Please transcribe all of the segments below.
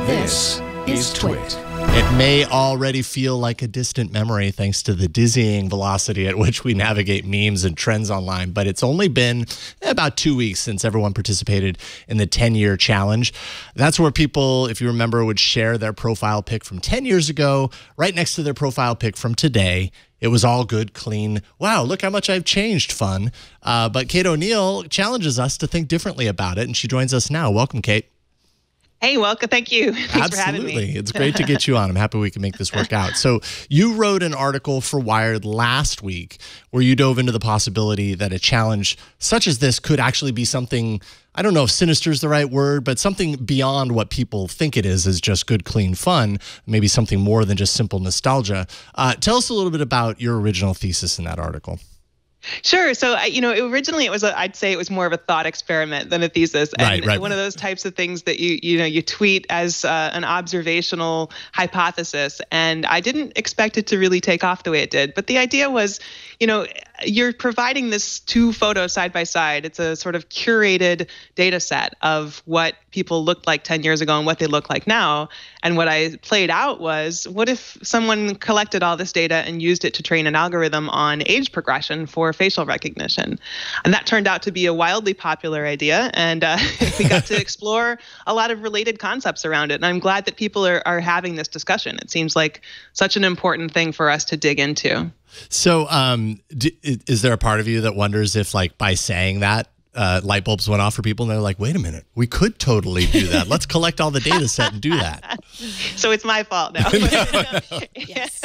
This is Twit. It may already feel like a distant memory thanks to the dizzying velocity at which we navigate memes and trends online, but it's only been about 2 weeks since everyone participated in the 10-year challenge. That's where people, if you remember, would share their profile pic from 10 years ago right next to their profile pic from today. It was all good, clean, wow, look how much I've changed fun. But Kate O'Neill challenges us to think differently about it, and she joins us now. Welcome, Kate. Hey, welcome. Thank you. Thanks for having me. Absolutely. It's great to get you on. I'm happy we can make this work out. So you wrote an article for Wired last week where you dove into the possibility that a challenge such as this could actually be something, I don't know if sinister is the right word, but something beyond what people think it is just good, clean fun, maybe something more than just simple nostalgia. Tell us a little bit about your original thesis in that article. Sure. So, originally it was, I'd say it was more of a thought experiment than a thesis. And right. One of those types of things that you tweet as an observational hypothesis. And I didn't expect it to really take off the way it did. But the idea was, you're providing this two photos side by side. It's a sort of curated data set of what people looked like 10 years ago and what they look like now. And what I played out was, what if someone collected all this data and used it to train an algorithm on age progression for facial recognition? And that turned out to be a wildly popular idea. And we got to explore a lot of related concepts around it. And I'm glad that people are having this discussion. It seems like such an important thing for us to dig into. So is there a part of you that wonders if, like, by saying that, light bulbs went off for people and they're like, wait a minute, we could totally do that. Let's collect all the data set and do that. So it's my fault now. Yes.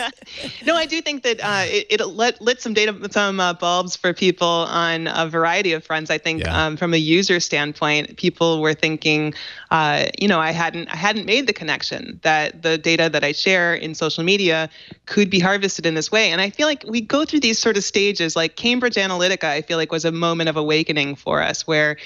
No, I do think that it lit some bulbs for people on a variety of fronts. I think from a user standpoint, people were thinking, I hadn't made the connection that the data that I share in social media could be harvested in this way. And I feel like we go through these sort of stages, like Cambridge Analytica, I feel like was a moment of awakening for us, where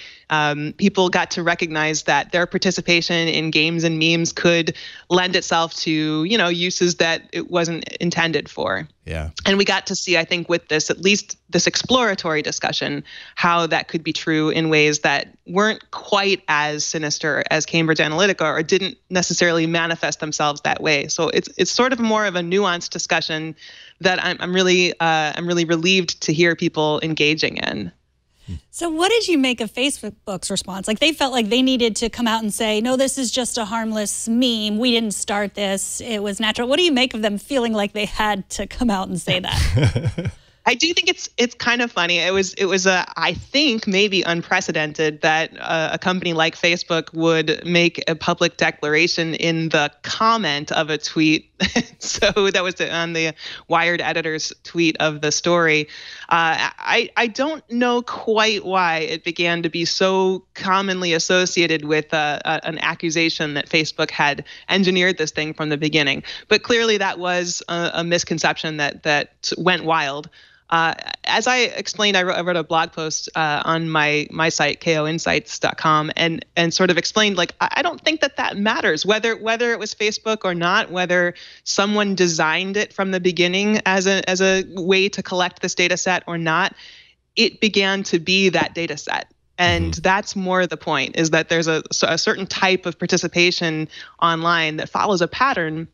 people got to recognize that their participation in games and memes could lend itself to, uses that it wasn't intended for. Yeah. And we got to see, I think, with this, at least this exploratory discussion, how that could be true in ways that weren't quite as sinister as Cambridge Analytica, or didn't necessarily manifest themselves that way. So it's sort of more of a nuanced discussion that I'm really relieved to hear people engaging in. So what did you make of Facebook's response? Like, they felt like they needed to come out and say, no, this is just a harmless meme. We didn't start this. It was natural. What do you make of them feeling like they had to come out and say that? I do think it's kind of funny. It was I think maybe unprecedented that a company like Facebook would make a public declaration in the comment of a tweet. So that was on the Wired editor's tweet of the story. I don't know quite why it began to be so commonly associated with an accusation that Facebook had engineered this thing from the beginning. But clearly that was a misconception that went wild. As I explained, I wrote a blog post on my site, koinsights.com, and sort of explained, like, I don't think that matters, whether it was Facebook or not, whether someone designed it from the beginning as a way to collect this data set or not. It began to be that data set. And that's more the point, is that there's a certain type of participation online that follows a pattern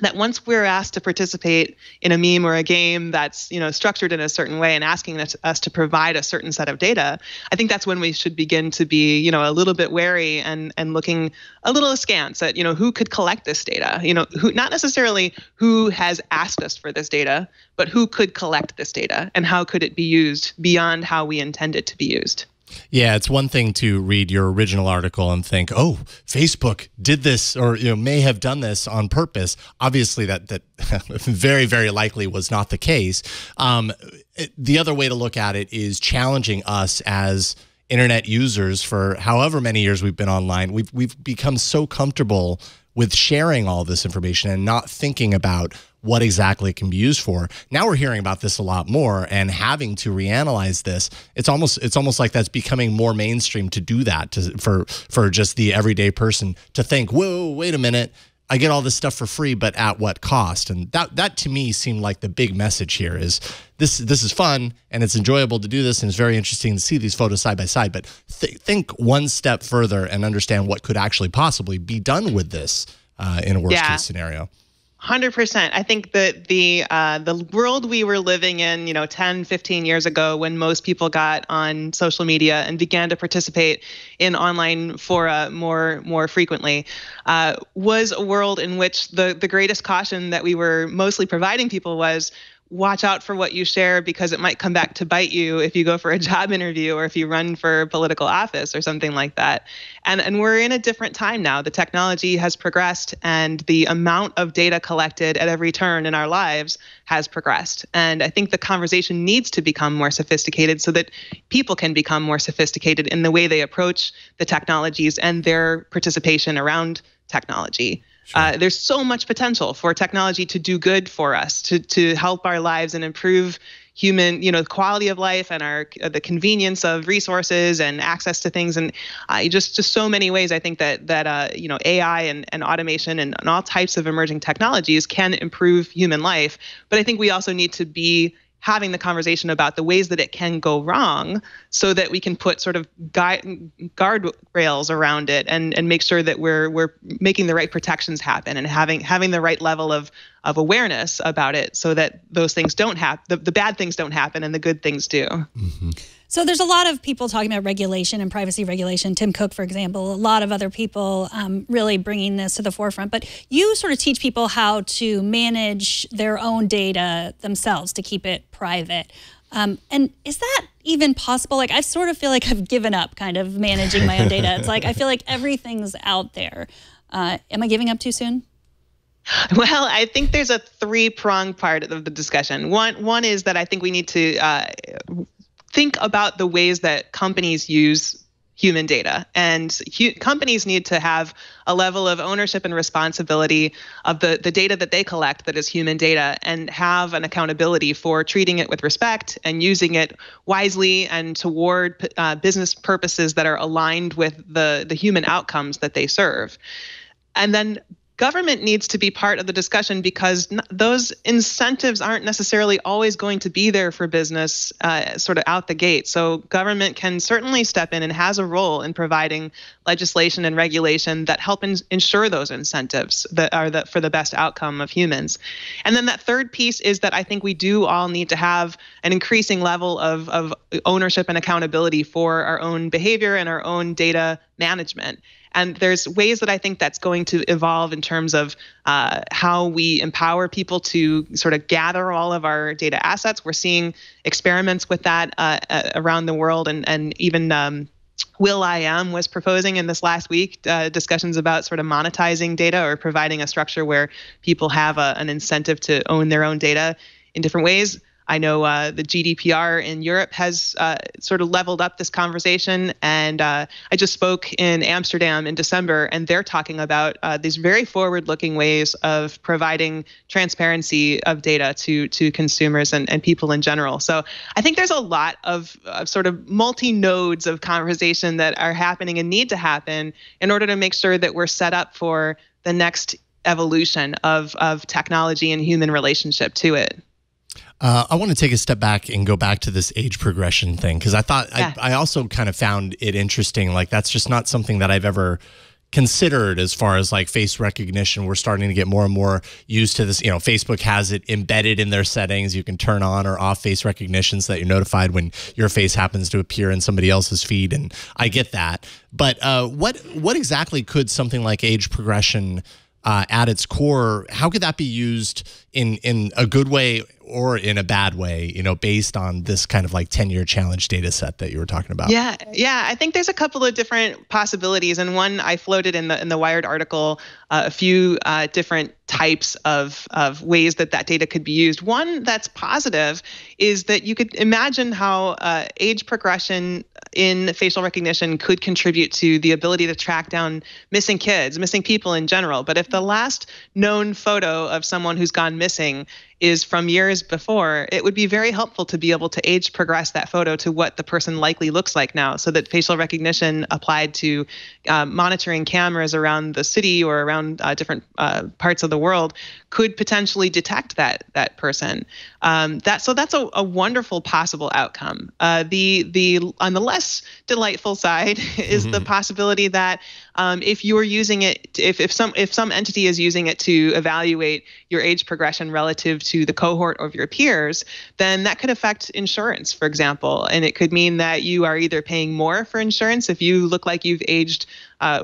that once we're asked to participate in a meme or a game that's, structured in a certain way and asking us to provide a certain set of data, I think that's when we should begin to be, a little bit wary and looking a little askance at, who could collect this data, who, not necessarily who has asked us for this data, but who could collect this data and how could it be used beyond how we intend it to be used. Yeah, it's one thing to read your original article and think, oh, Facebook did this, or may have done this on purpose. Obviously, that very, very likely was not the case. The other way to look at it is challenging us as internet users for however many years we've been online. We've become so comfortable with sharing all this information and not thinking about what exactly it can be used for. Now we're hearing about this a lot more and having to reanalyze this. It's almost like that's becoming more mainstream to do that, for just the everyday person to think, whoa, wait a minute, I get all this stuff for free, but at what cost? And that to me seemed like the big message here is this is fun and it's enjoyable to do this, and it's very interesting to see these photos side by side, but think one step further and understand what could actually possibly be done with this in a worst case scenario. 100%. I think that the world we were living in, 10, 15 years ago, when most people got on social media and began to participate in online fora more frequently, was a world in which the greatest caution that we were mostly providing people was, watch out for what you share, because it might come back to bite you if you go for a job interview or if you run for political office or something like that. And we're in a different time now. The technology has progressed, and the amount of data collected at every turn in our lives has progressed. And I think the conversation needs to become more sophisticated so that people can become more sophisticated in the way they approach the technologies and their participation around technology. Sure. There's so much potential for technology to do good for us, to help our lives and improve human, quality of life and the convenience of resources and access to things, and just so many ways. I think that AI and automation and all types of emerging technologies can improve human life. But I think we also need to be having the conversation about the ways that it can go wrong, so that we can put sort of guardrails around it and make sure that we're making the right protections happen, and having the right level of awareness about it, so that those things don't happen, the bad things don't happen, and the good things do. Mm-hmm. So there's a lot of people talking about regulation and privacy regulation. Tim Cook, for example, a lot of other people really bringing this to the forefront. But you sort of teach people how to manage their own data themselves to keep it private. And is that even possible? Like, I sort of feel like I've given up kind of managing my own data. It's like I feel like everything's out there. Am I giving up too soon? Well, I think there's a three-pronged part of the discussion. One is that I think we need to think about the ways that companies use human data. And companies need to have a level of ownership and responsibility of the data that they collect that is human data, and have an accountability for treating it with respect and using it wisely and toward business purposes that are aligned with the human outcomes that they serve. And then government needs to be part of the discussion, because those incentives aren't necessarily always going to be there for business sort of out the gate. So government can certainly step in and has a role in providing legislation and regulation that help ensure those incentives that are for the best outcome of humans. And then that third piece is that I think we do all need to have an increasing level of ownership and accountability for our own behavior and our own data management. And there's ways that I think that's going to evolve in terms of how we empower people to sort of gather all of our data assets. We're seeing experiments with that around the world, and even Will.i.am was proposing in this last week discussions about sort of monetizing data, or providing a structure where people have an incentive to own their own data in different ways. I know the GDPR in Europe has sort of leveled up this conversation. And I just spoke in Amsterdam in December, and they're talking about these very forward-looking ways of providing transparency of data to consumers and people in general. So I think there's a lot of sort of multi-nodes of conversation that are happening and need to happen in order to make sure that we're set up for the next evolution of technology and human relationship to it. I want to take a step back and go back to this age progression thing, because I thought I also kind of found it interesting. Like, that's just not something that I've ever considered as far as like face recognition. We're starting to get more and more used to this. Facebook has it embedded in their settings. You can turn on or off face recognition so that you're notified when your face happens to appear in somebody else's feed. And I get that. But what exactly could something like age progression at its core, how could that be used in a good way or in a bad way, based on this kind of like 10-year challenge data set that you were talking about? Yeah. I think there's a couple of different possibilities. And one, I floated in the Wired article a few different types of ways that data could be used. One that's positive is that you could imagine how age progression in facial recognition could contribute to the ability to track down missing kids, missing people in general. But if the last known photo of someone who's gone missing is from years before, it would be very helpful to be able to age progress that photo to what the person likely looks like now, so that facial recognition applied to monitoring cameras around the city or around different parts of the world could potentially detect that person. So that's a wonderful possible outcome. The on the less delightful side is the possibility that if you are using it, if some entity is using it to evaluate your age progression relative to the cohort of your peers, then that could affect insurance, for example. And it could mean that you are either paying more for insurance if you look like you've aged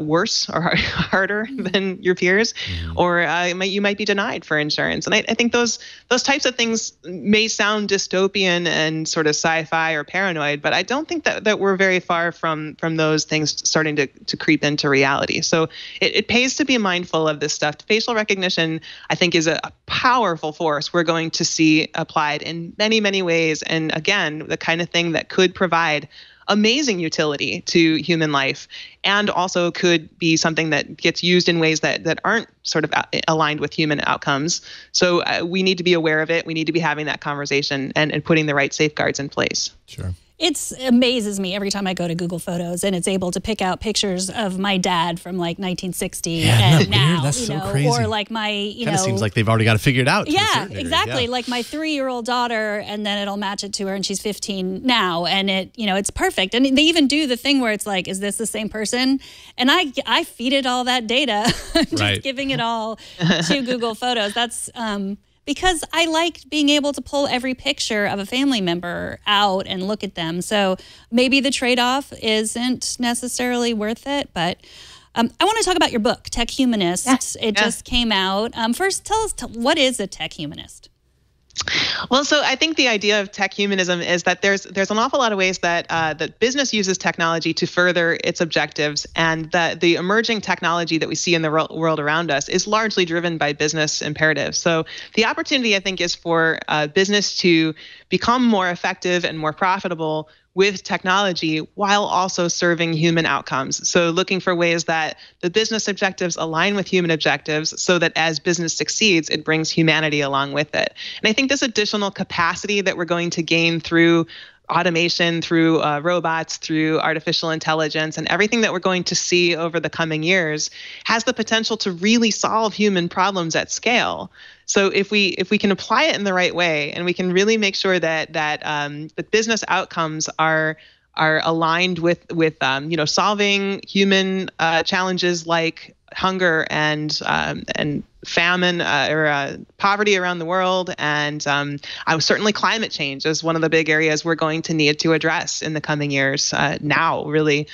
worse or harder than your peers, or you might be denied for insurance. And I think those types of things may sound dystopian and sort of sci-fi or paranoid, but I don't think that we're very far from those things starting to creep into reality. So it pays to be mindful of this stuff. Facial recognition, I think, is a powerful force we're going to see applied in many, many ways. And again, the kind of thing that could provide amazing utility to human life, and also could be something that gets used in ways that aren't sort of aligned with human outcomes. So we need to be aware of it. We need to be having that conversation and putting the right safeguards in place. Sure. It amazes me every time I go to Google Photos and it's able to pick out pictures of my dad from like 1960 and now, weird? That's so crazy. Or like my, Kind of seems like they've already got it figured out. Yeah, exactly. Yeah. Like my 3-year-old daughter, and then it'll match it to her, and she's 15 now, and it's perfect. And they even do the thing where it's like, is this the same person? And I feed it all that data, just giving it all to Google Photos. That's because I like being able to pull every picture of a family member out and look at them. So maybe the trade-off isn't necessarily worth it, but I want to talk about your book, Tech Humanist. It just came out. First, tell us, what is a tech humanist? Well, so I think the idea of tech humanism is that there's an awful lot of ways that that business uses technology to further its objectives, and that the emerging technology that we see in the world around us is largely driven by business imperatives. So the opportunity, I think, is for business to become more effective and more profitable with technology while also serving human outcomes. So looking for ways that the business objectives align with human objectives so that as business succeeds, it brings humanity along with it. And I think this additional capacity that we're going to gain through automation, through robots, through artificial intelligence, and everything that we're going to see over the coming years has the potential to really solve human problems at scale. So if we can apply it in the right way, and we can really make sure that the business outcomes are aligned with solving human challenges like hunger and famine or poverty around the world, and certainly climate change is one of the big areas we're going to need to address in the coming years. Now, really,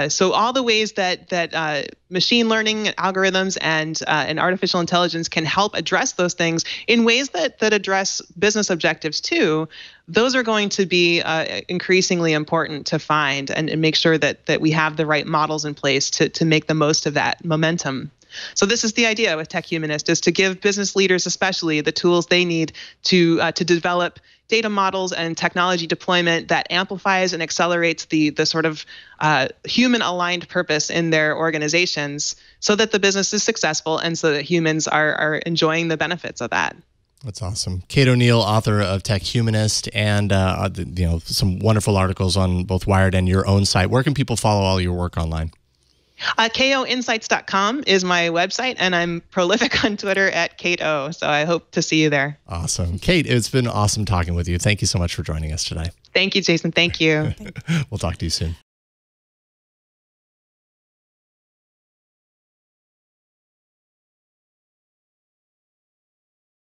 so all the ways that machine learning algorithms and artificial intelligence can help address those things in ways that address business objectives too. Those are going to be increasingly important to find and make sure that we have the right models in place to make the most of that momentum. So this is the idea with Tech Humanist, is to give business leaders especially the tools they need to develop data models and technology deployment that amplifies and accelerates the sort of human-aligned purpose in their organizations, so that the business is successful and so that humans are enjoying the benefits of that. That's awesome. Kate O'Neill, author of Tech Humanist, and some wonderful articles on both Wired and your own site. Where can people follow all your work online? KOinsights.com is my website, and I'm prolific on Twitter at Kate O. So I hope to see you there. Awesome. Kate, it's been awesome talking with you. Thank you so much for joining us today. Thank you, Jason. Thank you. We'll talk to you soon.